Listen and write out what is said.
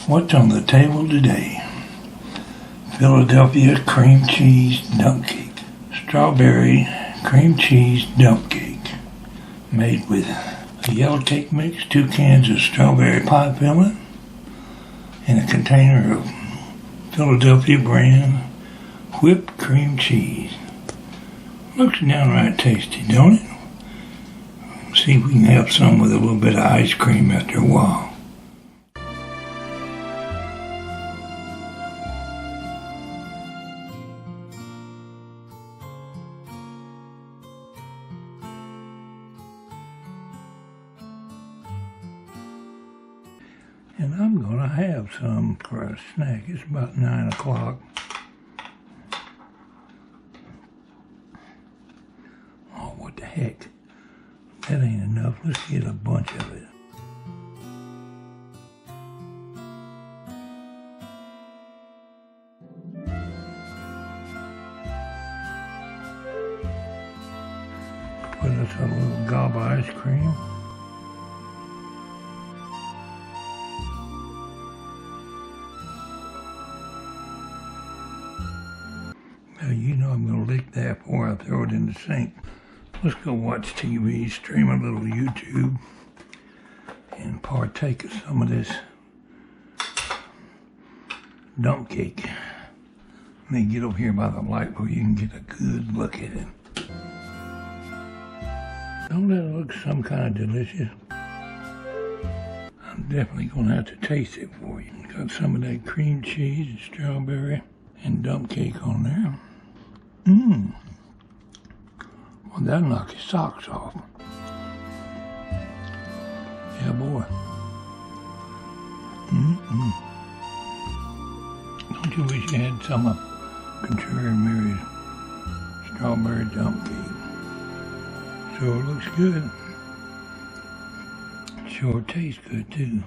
What's on the table today? Philadelphia cream cheese dump cake. Strawberry cream cheese dump cake. Made with a yellow cake mix, 2 cans of strawberry pie filling, and a container of Philadelphia brand whipped cream cheese. Looks downright tasty, don't it? See if we can have some with a little bit of ice cream after a while. And I'm going to have some for a snack. It's about 9 o'clock. Oh, what the heck? That ain't enough. Let's get a bunch of it. Put us a little gob of ice cream. Now, you know I'm going to lick that before I throw it in the sink. Let's go watch TV, stream a little YouTube, and partake of some of this dump cake. Let me get over here by the light where you can get a good look at it. Don't that look some kind of delicious? I'm definitely going to have to taste it for you. Got some of that cream cheese, and strawberry, and dump cake on there. Mmm. Well, that'll knock your socks off. Yeah, boy. Mm-mm. Don't you wish you had some of Contrary Mary's strawberry dump cake? Sure looks good. Sure tastes good, too.